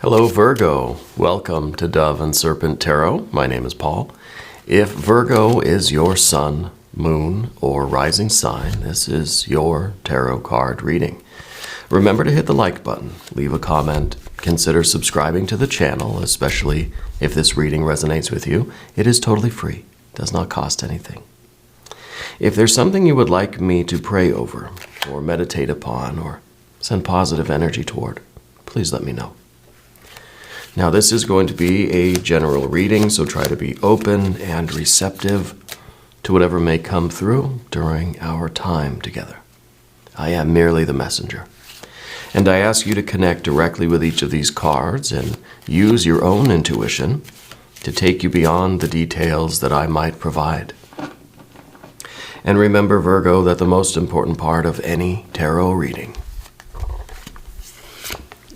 Hello Virgo, welcome to Dove and Serpent Tarot. My name is Paul. If Virgo is your sun, moon, or rising sign, this is your tarot card reading. Remember to hit the like button, leave a comment, consider subscribing to the channel, especially if this reading resonates with you. It is totally free, does not cost anything. If there's something you would like me to pray over, or meditate upon, or send positive energy toward, please let me know. Now, this is going to be a general reading, so try to be open and receptive to whatever may come through during our time together. I am merely the messenger. And I ask you to connect directly with each of these cards and use your own intuition to take you beyond the details that I might provide. And remember, Virgo, that the most important part of any tarot reading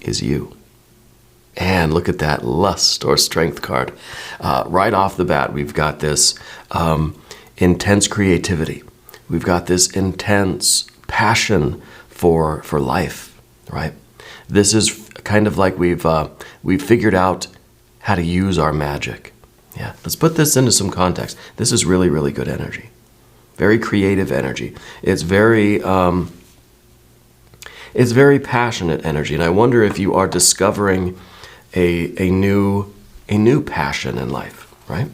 is you. And look at that lust or strength card. Right off the bat, we've got this intense creativity. We've got this intense passion for life, right? This is kind of like we've figured out how to use our magic. Yeah, let's put this into some context. This is really, really good energy. Very creative energy. It's very passionate energy, and I wonder if you are discovering a new passion in life, right?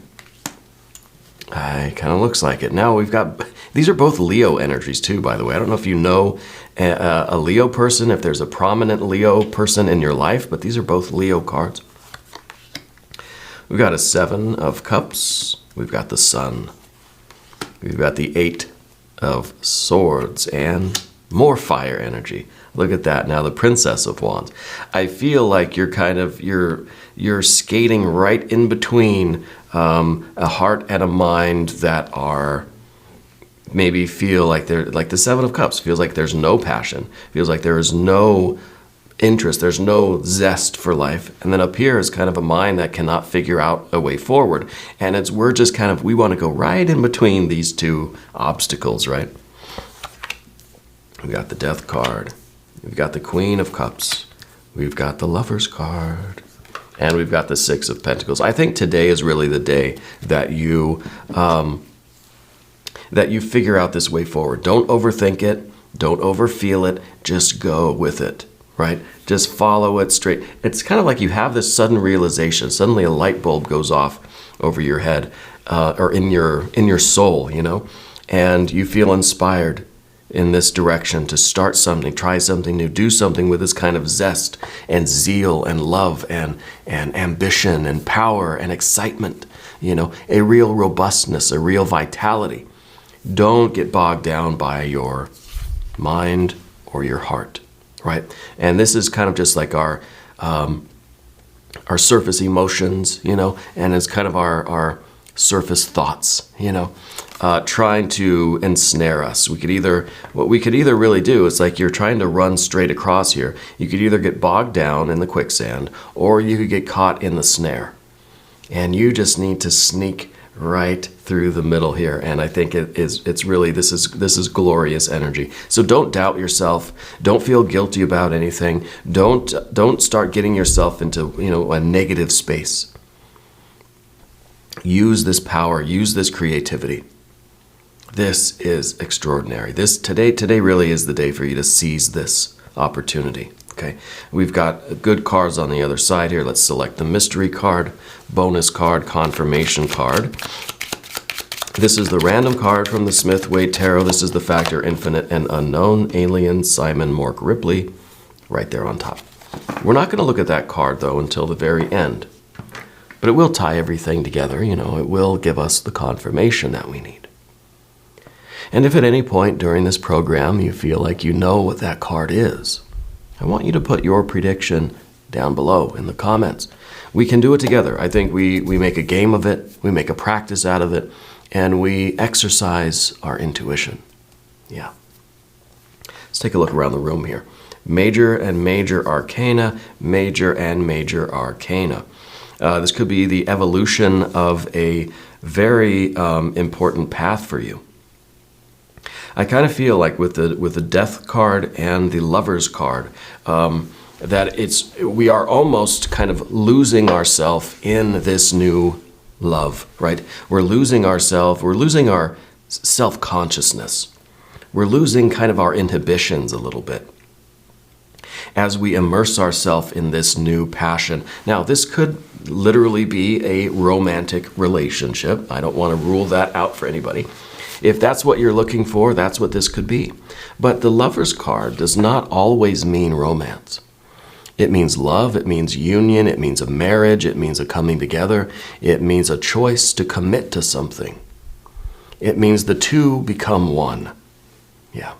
It kind of looks like it. Now we've got, these are both Leo energies too, by the way. I don't know if you know a Leo person, if there's a prominent Leo person in your life, but these are both Leo cards. We've got a 7 of Cups. We've got the Sun. We've got the 8 of Swords and more fire energy. Look at that. Now the Princess of Wands. I feel like you're skating right in between a heart and a mind that are maybe feel like they're like the 7 of Cups. Feels like there's no passion. Feels like there is no interest. There's no zest for life. And then up here is kind of a mind that cannot figure out a way forward. And we want to go right in between these two obstacles, right? We've got the Death card. We've got the Queen of Cups. We've got the Lovers card. And we've got the 6 of Pentacles. I think today is really the day that you figure out this way forward. Don't overthink it. Don't overfeel it. Just go with it, right? Just follow it straight. It's kind of like you have this sudden realization. Suddenly a light bulb goes off over your head or in your soul, you know, and you feel inspired in this direction to start something, try something new, do something with this kind of zest and zeal and love and ambition and power and excitement, you know, a real robustness, a real vitality. Don't get bogged down by your mind or your heart, right? And this is kind of just like our surface emotions, you know, and it's kind of our surface thoughts, you know, trying to ensnare us. What we could either really do is like you're trying to run straight across here. You could either get bogged down in the quicksand or you could get caught in the snare. And you just need to sneak right through the middle here. And I think it's really, this is glorious energy. So don't doubt yourself. Don't feel guilty about anything. Don't start getting yourself into, you know, a negative space. Use this power, use this creativity. This is extraordinary. Today really is the day for you to seize this opportunity. Okay, we've got good cards on the other side here. Let's select the mystery card, bonus card, confirmation card. This is the random card from the Smith-Waite Tarot. This is the Factor Infinite and Unknown Alien Simon Mork Ripley right there on top. We're not going to look at that card though until the very end. But it will tie everything together, you know, it will give us the confirmation that we need. And if at any point during this program you feel like you know what that card is, I want you to put your prediction down below in the comments. We can do it together. I think we make a game of it, we make a practice out of it, and we exercise our intuition. Yeah. Let's take a look around the room here. Major and Major Arcana, Major and Major Arcana. This could be the evolution of a very important path for you. I kind of feel like with the Death card and the Lovers card, that we are almost kind of losing ourselves in this new love, right? We're losing ourselves, we're losing our self-consciousness. We're losing kind of our inhibitions a little bit as we immerse ourselves in this new passion. Now, this could literally be a romantic relationship. I don't want to rule that out for anybody. If that's what you're looking for, that's what this could be. But the Lover's card does not always mean romance. It means love, it means union, it means a marriage, it means a coming together, it means a choice to commit to something. It means the two become one. Yeah.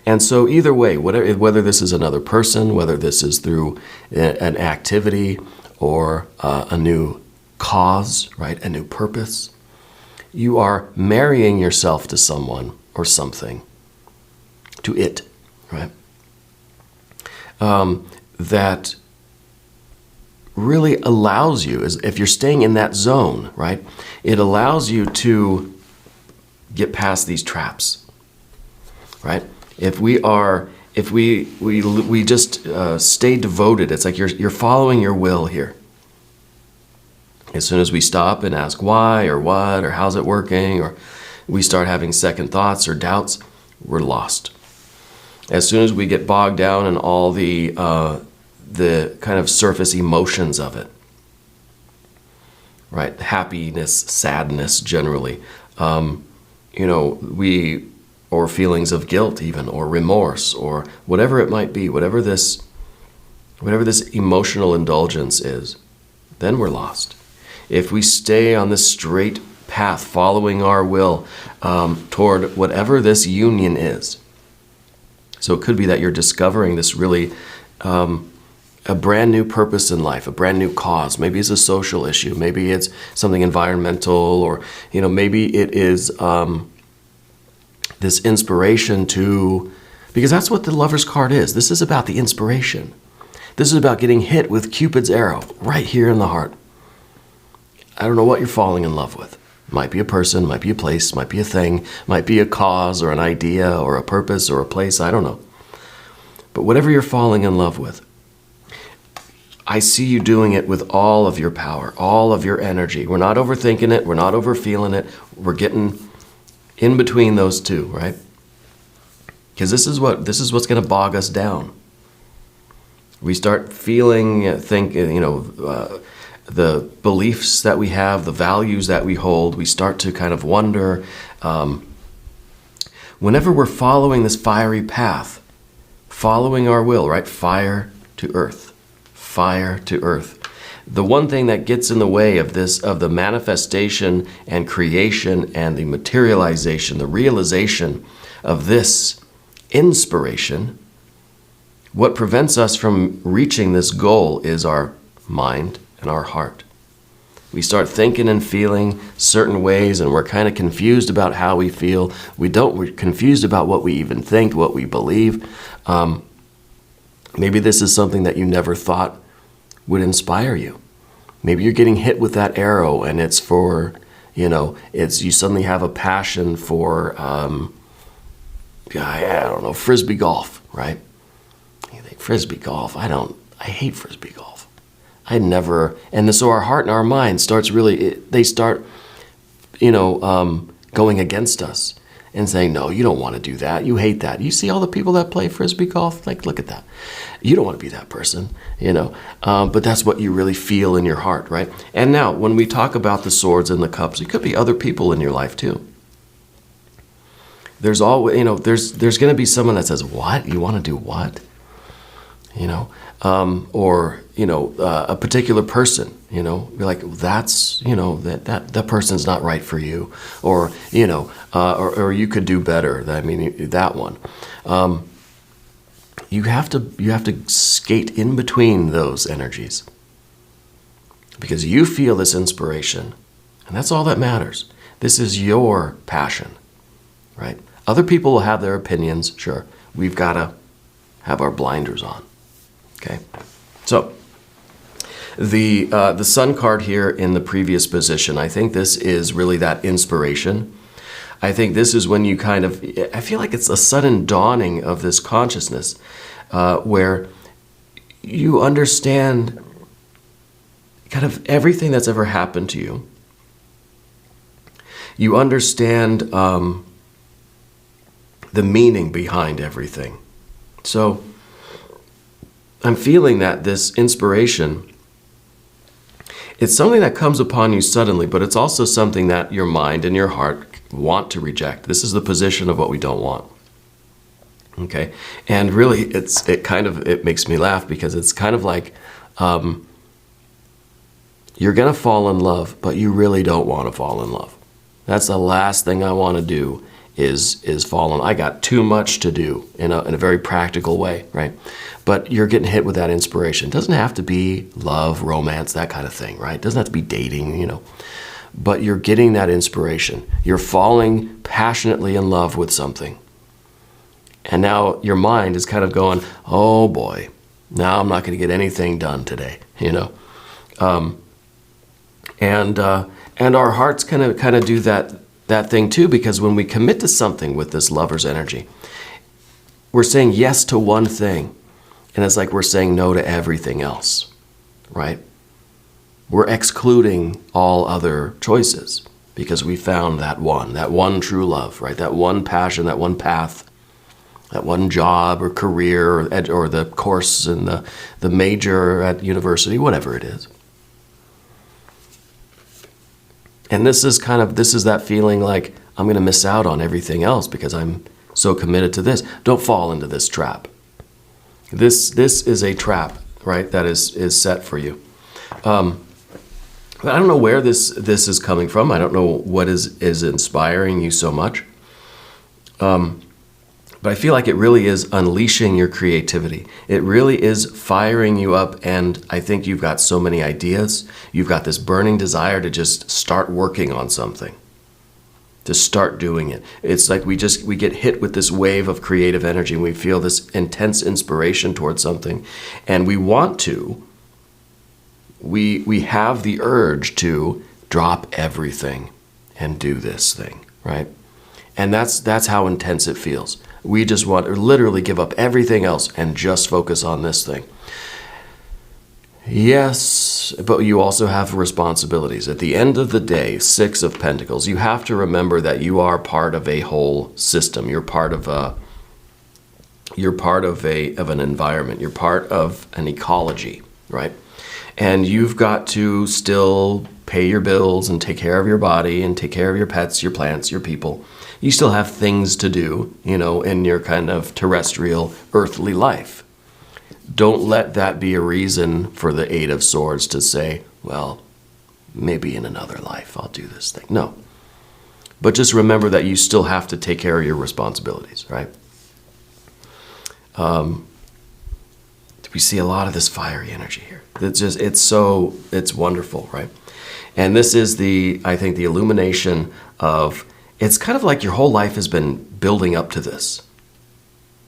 And so either way, whether this is another person, whether this is through an activity or a new cause, right, a new purpose, you are marrying yourself to someone or something, to it, right? That really allows you, if you're staying in that zone, right, it allows you to get past these traps, right? If we just stay devoted, it's like you're following your will here. As soon as we stop and ask why or what or how's it working, or we start having second thoughts or doubts, we're lost. As soon as we get bogged down in all the kind of surface emotions of it, right? Happiness, sadness, generally, or feelings of guilt even, or remorse, or whatever it might be, whatever this emotional indulgence is, then we're lost. If we stay on this straight path, following our will toward whatever this union is. So it could be that you're discovering this really a brand new purpose in life, a brand new cause. Maybe it's a social issue. Maybe it's something environmental, or maybe it is this inspiration to, because that's what the Lover's card is. This is about the inspiration. This is about getting hit with Cupid's arrow right here in the heart. I don't know what you're falling in love with. Might be a person, might be a place, might be a thing, might be a cause or an idea or a purpose or a place, I don't know. But whatever you're falling in love with, I see you doing it with all of your power, all of your energy. We're not overthinking it, we're not overfeeling it, we're getting in between those two, right? Because this is what's going to bog us down. We start feeling, the beliefs that we have, the values that we hold, we start to kind of wonder. Whenever we're following this fiery path, following our will, right? Fire to earth, fire to earth. The one thing that gets in the way of this, of the manifestation and creation and the materialization, the realization of this inspiration, what prevents us from reaching this goal is our mind and our heart. We start thinking and feeling certain ways, and we're kind of confused about how we feel. We're confused about what we even think, what we believe. Maybe this is something that you never thought would inspire you. Maybe you're getting hit with that arrow, and it's for, you suddenly have a passion for, I don't know, frisbee golf, right? You think frisbee golf, I hate frisbee golf. So our heart and our mind start going against us and saying, no, you don't want to do that. You hate that. You see all the people that play frisbee golf? Like, look at that. You don't want to be that person, but that's what you really feel in your heart, right? And now, when we talk about the swords and the cups, it could be other people in your life too. There's always, there's going to be someone that says, what? You want to do what? A particular person, be like, that's, that person's not right for you, or you could do better. That one. You have to skate in between those energies, because you feel this inspiration, and that's all that matters. This is your passion, right? Other people will have their opinions, sure. We've got to have our blinders on. Okay, so the Sun card here in the previous position, I think this is really that inspiration. I think this is when you I feel like it's a sudden dawning of this consciousness. where you understand kind of everything that's ever happened to you. You understand the meaning behind everything. So I'm feeling that this inspiration, it's something that comes upon you suddenly, but it's also something that your mind and your heart want to reject. This is the position of what we don't want. Okay? And really, it makes me laugh because it's kind of like you're going to fall in love, but you really don't want to fall in love. That's the last thing I want to do is fall in. I got too much to do in a very practical way, right? But you're getting hit with that inspiration. It doesn't have to be love, romance, that kind of thing, right? It doesn't have to be dating, But you're getting that inspiration. You're falling passionately in love with something. And now your mind is kind of going, oh boy, now I'm not going to get anything done today, And our hearts kind of do that thing too, because when we commit to something with this lover's energy, we're saying yes to one thing, and it's like we're saying no to everything else, right? We're excluding all other choices because we found that one true love, right? That one passion, that one path, that one job or career or the course and the major at university, whatever it is. And this is that feeling like I'm going to miss out on everything else because I'm so committed to this. Don't fall into this trap. This is a trap, right? That is set for you. I don't know where this is coming from. I don't know what is inspiring you so much. But I feel like it really is unleashing your creativity. It really is firing you up, and I think you've got so many ideas. You've got this burning desire to just start working on something, to start doing it. It's like we get hit with this wave of creative energy, and we feel this intense inspiration towards something, and we want to. We have the urge to drop everything and do this thing, right? And that's how intense it feels. We just want to literally give up everything else and just focus on this thing. Yes, but you also have responsibilities. At the end of the day, 6 of Pentacles, you have to remember that you are part of a whole system. You're part of an environment. You're part of an ecology, right? And you've got to still pay your bills and take care of your body and take care of your pets, your plants, your people. You still have things to do, in your kind of terrestrial, earthly life. Don't let that be a reason for the 8 of Swords to say, well, maybe in another life I'll do this thing. No. But just remember that you still have to take care of your responsibilities, right? We see a lot of this fiery energy here. It's wonderful, right? And this is I think the illumination of, it's kind of like your whole life has been building up to this.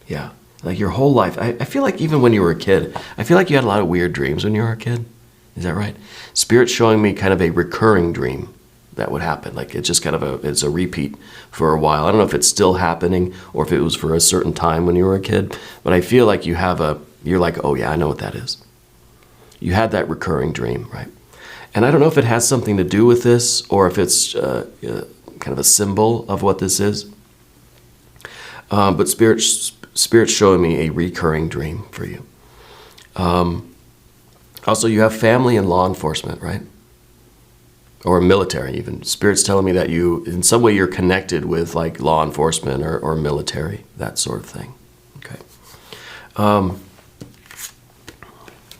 Yeah, like your whole life. I feel like even when you were a kid, I feel like you had a lot of weird dreams when you were a kid. Is that right? Spirit's showing me kind of a recurring dream that would happen. Like it's just kind of it's a repeat for a while. I don't know if it's still happening or if it was for a certain time when you were a kid, but I feel like you're like, oh yeah, I know what that is. You had that recurring dream, right? And I don't know if it has something to do with this or if it's kind of a symbol of what this is. But Spirit's showing me a recurring dream for you. Also, you have family and law enforcement, right? Or military even. Spirit's telling me that in some way you're connected with like law enforcement or military, that sort of thing. Okay.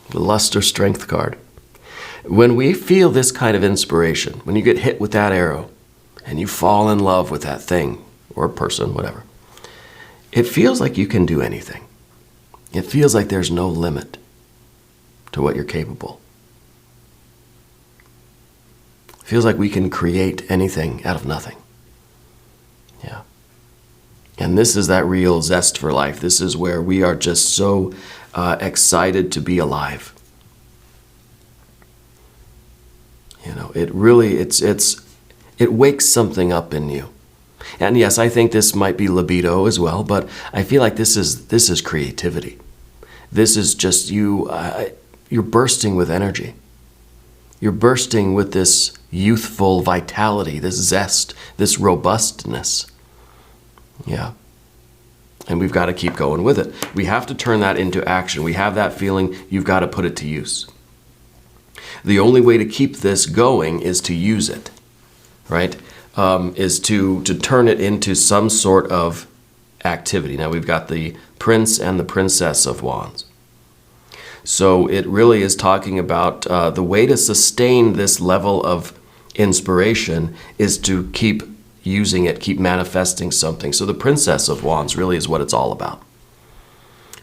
The Lust or Strength card. When we feel this kind of inspiration, when you get hit with that arrow and you fall in love with that thing or person, whatever, it feels like you can do anything. It feels like there's no limit to what you're capable. It feels like we can create anything out of nothing. Yeah. And this is that real zest for life. This is where we are just so excited to be alive. It really, it wakes something up in you. And yes, I think this might be libido as well, but I feel like this is creativity. This is just you, you're bursting with energy. You're bursting with this youthful vitality, this zest, this robustness. Yeah. And we've got to keep going with it. We have to turn that into action. We have that feeling, you've got to put it to use. The only way to keep this going is to use it, right? Is to turn it into some sort of activity. Now we've got the Prince and the Princess of Wands. So it really is talking about the way to sustain this level of inspiration is to keep using it, keep manifesting something. So the Princess of Wands really is what it's all about.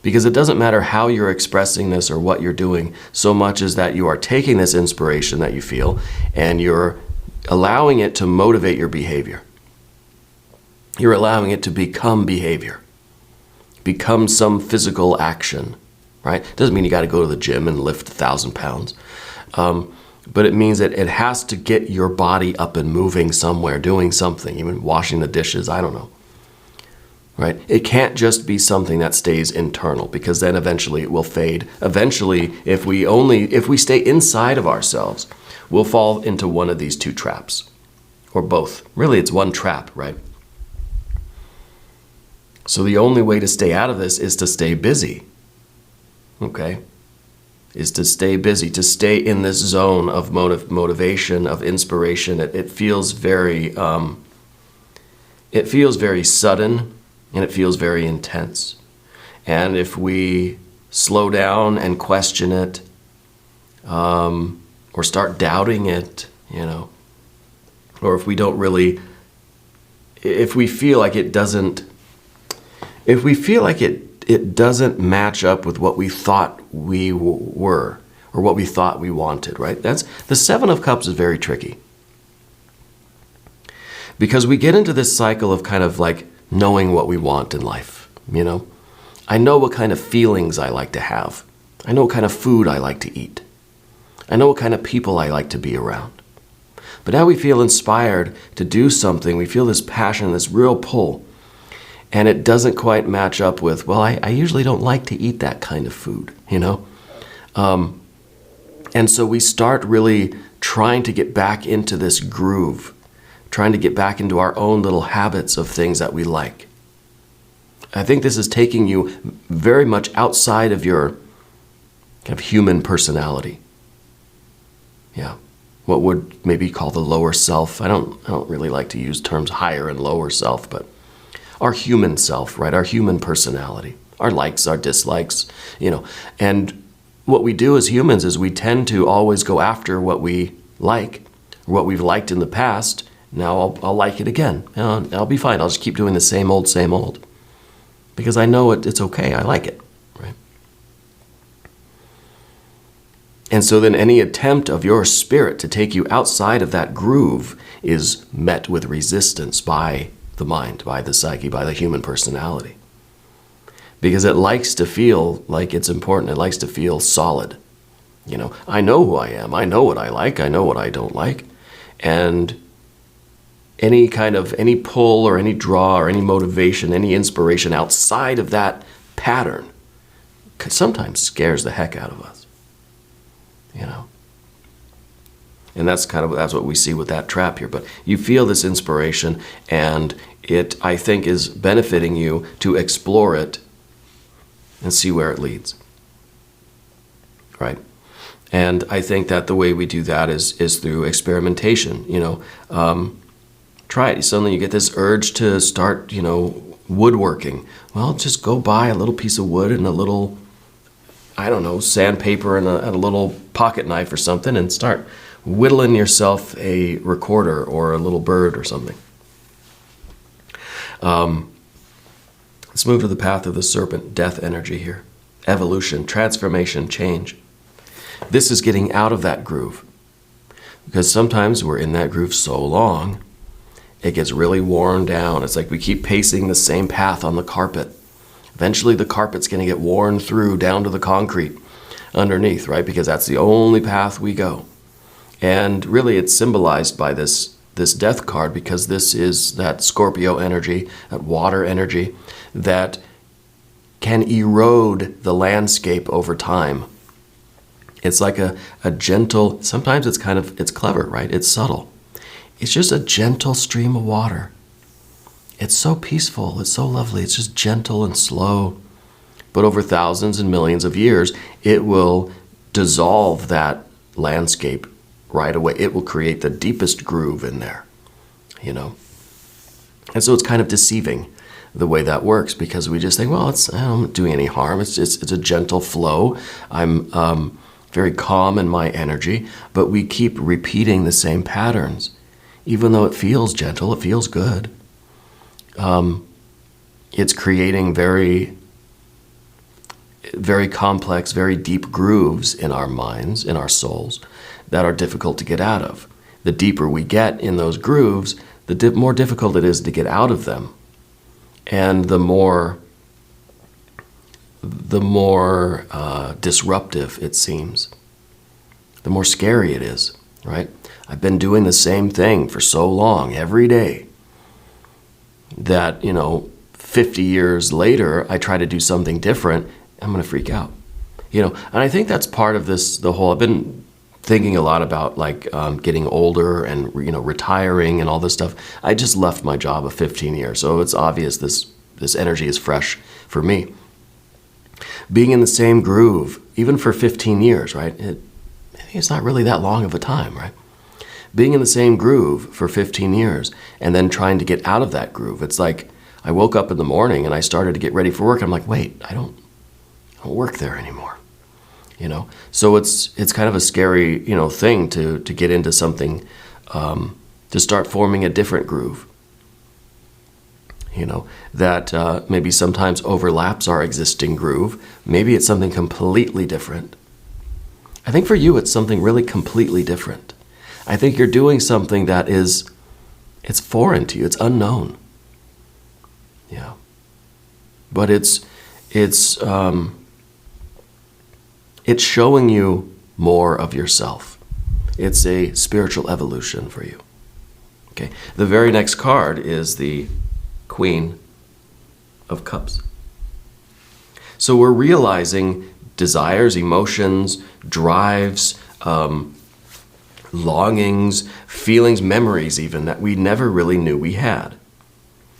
Because it doesn't matter how you're expressing this or what you're doing, so much as that you are taking this inspiration that you feel and you're allowing it to motivate your behavior. You're allowing it to become behavior, become some physical action, right? Doesn't mean you got to go to the gym and lift 1,000 pounds. But it means that it has to get your body up and moving somewhere, doing something, even washing the dishes, I don't know. Right? It can't just be something that stays internal, because then eventually it will fade. Eventually, if we stay inside of ourselves, we'll fall into one of these two traps, or both. Really, it's one trap, right? So the only way to stay out of this is to stay busy. Okay? Is to stay busy, to stay in this zone of motivation, of inspiration. It feels very sudden. And it feels very intense. And if we slow down and question it, or start doubting it, or if we don't really, if we feel like it doesn't match up with what we thought we were, or what we thought we wanted, right? That's the Seven of Cups is very tricky. Because we get into this cycle of kind of like knowing what we want in life, I know what kind of feelings I like to have. I know what kind of food I like to eat. I know what kind of people I like to be around. But now we feel inspired to do something. We feel this passion, this real pull. And it doesn't quite match up with, well, I usually don't like to eat that kind of food, And so we start really trying to get back into this groove, trying to get back into our own little habits of things that we like. I think this is taking you very much outside of your kind of human personality. Yeah. What would maybe call the lower self. I don't really like to use terms higher and lower self, but our human self, right? Our human personality, our likes, our dislikes, And what we do as humans is we tend to always go after what we like, or what we've liked in the past. Now I'll like it again. I'll be fine. I'll just keep doing the same old. Because I know it's okay. I like it, right? And so then any attempt of your spirit to take you outside of that groove is met with resistance by the mind, by the psyche, by the human personality. Because it likes to feel like it's important. It likes to feel solid. I know who I am. I know what I like. I know what I don't like. And any pull or any draw or any motivation, any inspiration outside of that pattern sometimes scares the heck out of us, And that's what we see with that trap here. But you feel this inspiration, and it, I think, is benefiting you to explore it and see where it leads, right? And I think that the way we do that is through experimentation, Try it. Suddenly you get this urge to start, woodworking. Well, just go buy a little piece of wood and a little, sandpaper and a little pocket knife or something, and start whittling yourself a recorder or a little bird or something. Let's move to the path of the serpent, death energy here. Evolution, transformation, change. This is getting out of that groove. Because sometimes we're in that groove so long, it gets really worn down. It's like we keep pacing the same path on the carpet. Eventually the carpet's going to get worn through down to the concrete underneath, right? Because that's the only path we go. And really it's symbolized by this death card, because this is that Scorpio energy, that water energy, that can erode the landscape over time. It's like a gentle, sometimes it's clever, right? It's subtle. It's just a gentle stream of water. It's so peaceful, it's so lovely, it's just gentle and slow. But over thousands and millions of years, it will dissolve that landscape right away. It will create the deepest groove in there, you know? And so it's kind of deceiving the way that works, because we just think, well, I'm not doing any harm. It's a gentle flow. I'm very calm in my energy, but we keep repeating the same patterns. Even though it feels gentle, it feels good. It's creating very, very complex, very deep grooves in our minds, in our souls, that are difficult to get out of. The deeper we get in those grooves, the more difficult it is to get out of them. And the more disruptive it seems, the more scary it is, right? I've been doing the same thing for so long, every day, that, 50 years later, I try to do something different, I'm going to freak out. And I think that's part of this, I've been thinking a lot about getting older and, retiring and all this stuff. I just left my job of 15 years, so it's obvious this energy is fresh for me. Being in the same groove, even for 15 years, right? It's not really that long of a time, right? Being in the same groove for 15 years and then trying to get out of that groove. It's like I woke up in the morning and I started to get ready for work. I'm like, wait, I don't work there anymore. So it's kind of a scary, thing to get into something, to start forming a different groove, that maybe sometimes overlaps our existing groove. Maybe it's something completely different. I think for you, it's something really completely different. I think you're doing something that it's foreign to you. It's unknown. Yeah. But it's showing you more of yourself. It's a spiritual evolution for you. Okay. The very next card is the Queen of Cups. So we're realizing desires, emotions, drives, longings, feelings, memories even, that we never really knew we had.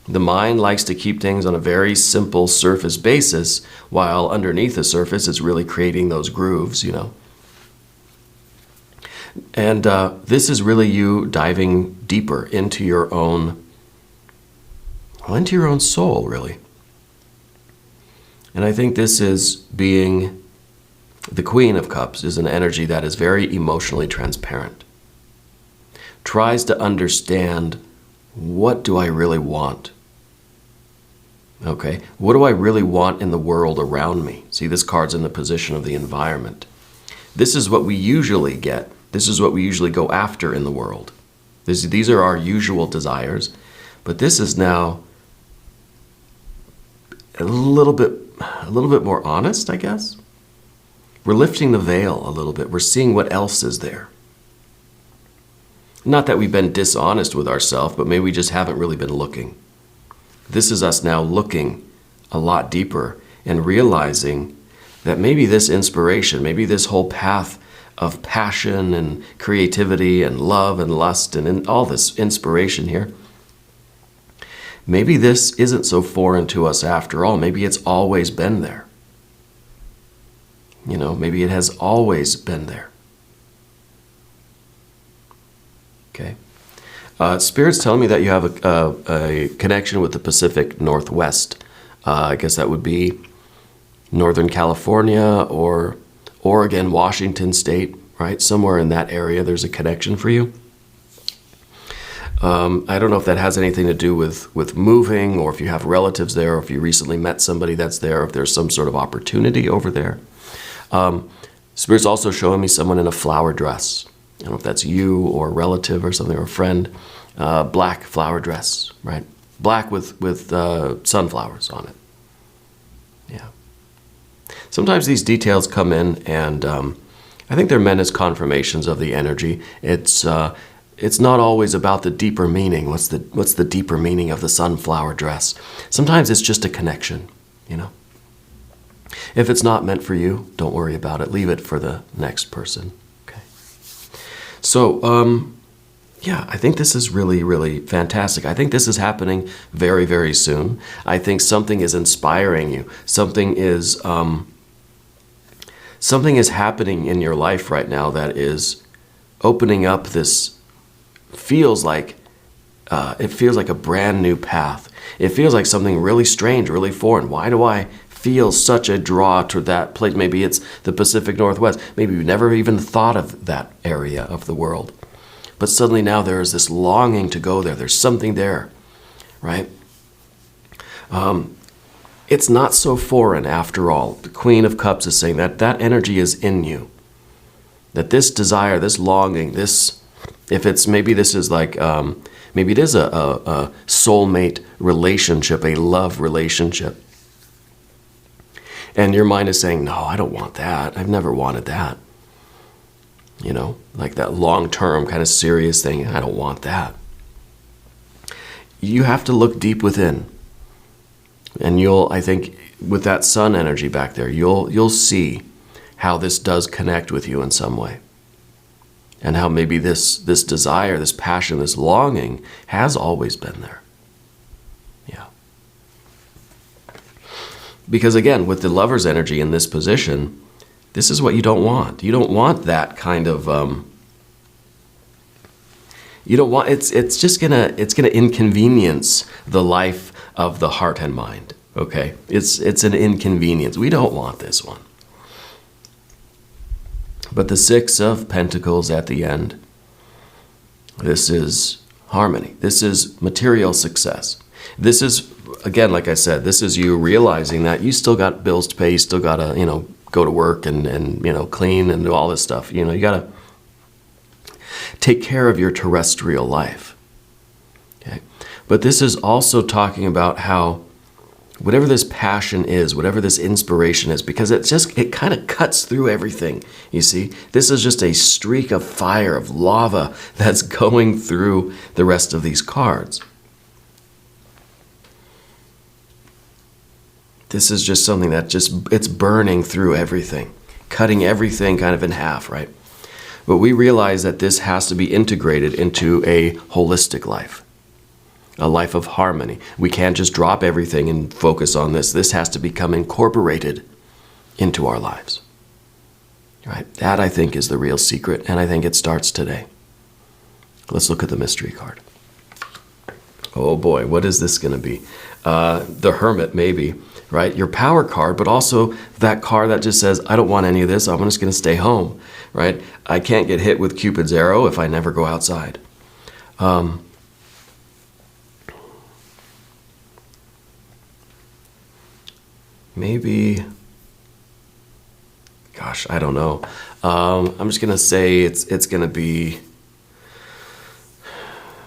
The mind likes to keep things on a very simple surface basis, while underneath the surface it's really creating those grooves, And this is really you diving deeper into your own soul, really. And I think this is being the Queen of Cups is an energy that is very emotionally transparent. Tries to understand, what do I really want? Okay, what do I really want in the world around me? See, this card's in the position of the environment. This is what we usually get. This is what we usually go after in the world. These are our usual desires, but this is now a little bit more honest, I guess. We're lifting the veil a little bit. We're seeing what else is there. Not that we've been dishonest with ourselves, but maybe we just haven't really been looking. This is us now looking a lot deeper and realizing that maybe this inspiration, maybe this whole path of passion and creativity and love and lust and all this inspiration here, maybe this isn't so foreign to us after all. Maybe it's always been there. Maybe it has always been there. Okay. Spirit's telling me that you have a connection with the Pacific Northwest. I guess that would be Northern California or Oregon, Washington State, right? Somewhere in that area, there's a connection for you. I don't know if that has anything to do with moving, or if you have relatives there, or if you recently met somebody that's there, or if there's some sort of opportunity over there. Spirit's also showing me someone in a flower dress. I don't know if that's you or a relative or something, or a friend. Black flower dress, right? Black with sunflowers on it. Yeah. Sometimes these details come in, and I think they're meant as confirmations of the energy. It's not always about the deeper meaning. What's the deeper meaning of the sunflower dress? Sometimes it's just a connection, If it's not meant for you, don't worry about it. Leave it for the next person. Okay. So, yeah, I think this is really, really fantastic. I think this is happening very, very soon. I think something is inspiring you. Something is happening in your life right now that is opening up this, feels like, it feels like a brand new path. It feels like something really strange, really foreign. Why do I feel such a draw to that place? Maybe it's the Pacific Northwest. Maybe you never even thought of that area of the world. But suddenly now there is this longing to go there. There's something there, right? It's not so foreign after all. The Queen of Cups is saying that that energy is in you. That this desire, this longing, this, if it's, maybe this is like, maybe it is a soulmate relationship, a love relationship. And your mind is saying, no, I don't want that. I've never wanted that. You know, like that long-term kind of serious thing. I don't want that. You have to look deep within. And you'll, I think, with that sun energy back there, you'll see how this does connect with you in some way. And how maybe this desire, this passion, this longing has always been there. Yeah. Because again, with the Lover's energy in this position, this is what you don't want. You don't want that kind of, you don't want, it's just gonna inconvenience the life of the heart and mind, okay? It's an inconvenience. We don't want this one. But the Six of Pentacles at the end, this is harmony. This is material success. This is, again, like I said, this is you realizing that you still got bills to pay, you still gotta, you know, go to work and you know, clean and do all this stuff. You know, you gotta take care of your terrestrial life. Okay? But this is also talking about how whatever this passion is, whatever this inspiration is, because it kind of cuts through everything, you see? This is just a streak of fire, of lava that's going through the rest of these cards. This is just something that it's burning through everything, cutting everything kind of in half, right? But we realize that this has to be integrated into a holistic life. A life of harmony. We can't just drop everything and focus on this. This has to become incorporated into our lives. Right? That, I think, is the real secret, and I think it starts today. Let's look at the mystery card. Oh boy, what is this going to be? The Hermit, maybe, right? Your power card, but also that card that just says, I don't want any of this. I'm just going to stay home, right? I can't get hit with Cupid's arrow if I never go outside. Maybe, gosh, I don't know. I'm just going to say it's going to be,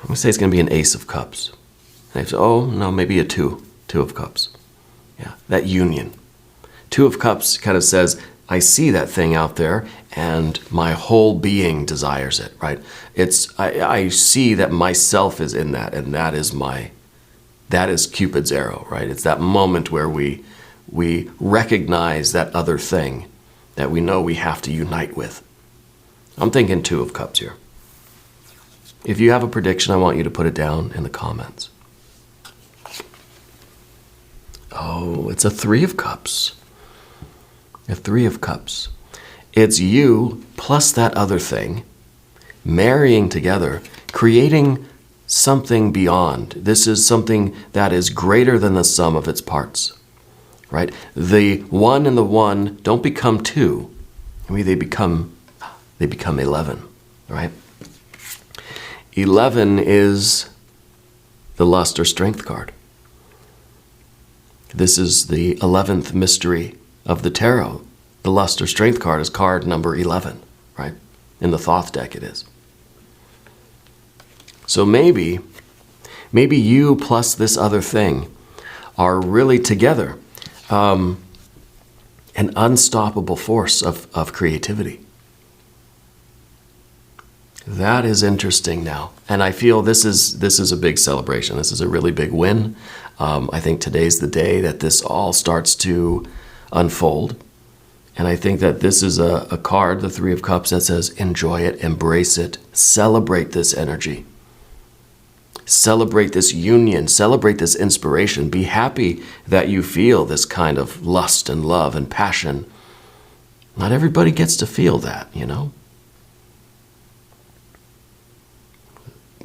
I'm going to say it's going to be an Ace of Cups. And I say, oh, no, maybe a Two of Cups. Yeah, that union. Two of Cups kind of says, I see that thing out there and my whole being desires it, right? I see that myself is in that, and that is Cupid's arrow, right? It's that moment where we recognize that other thing that we know we have to unite with. I'm thinking Two of Cups here. If you have a prediction, I want you to put it down in the comments. Oh, it's a Three of Cups. A Three of Cups. It's you plus that other thing marrying together, creating something beyond. This is something that is greater than the sum of its parts. Right? The one and the one don't become two. I mean, they become 11, right? 11 is the lust or strength card. This is the 11th mystery of the tarot. The lust or strength card is card number 11, right? In the Thoth deck it is. So maybe you plus this other thing are really together. An unstoppable force of creativity. That is interesting now. And I feel this is a big celebration. This is a really big win. I think today's the day that this all starts to unfold. And I think that this is a card, the Three of Cups, that says enjoy it, embrace it, celebrate this energy. Celebrate this union, celebrate this inspiration. Be happy that you feel this kind of lust and love and passion. Not everybody gets to feel that, you know.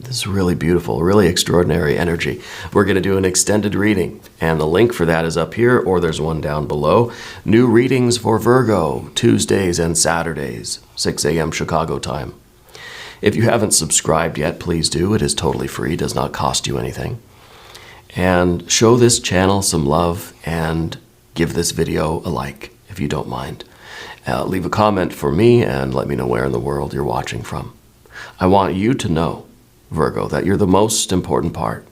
This is really beautiful, really extraordinary energy. We're going to do an extended reading, and the link for that is up here, or there's one down below. New readings for Virgo, Tuesdays and Saturdays, 6 a.m. Chicago time. If you haven't subscribed yet, please do. It is totally free, does not cost you anything. And show this channel some love and give this video a like, if you don't mind. Leave a comment for me and let me know where in the world you're watching from. I want you to know, Virgo, that you're the most important part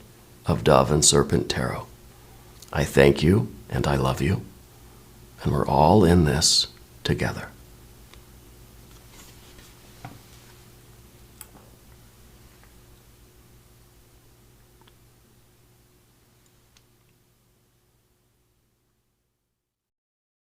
of Dove and Serpent Tarot. I thank you and I love you, and we're all in this together.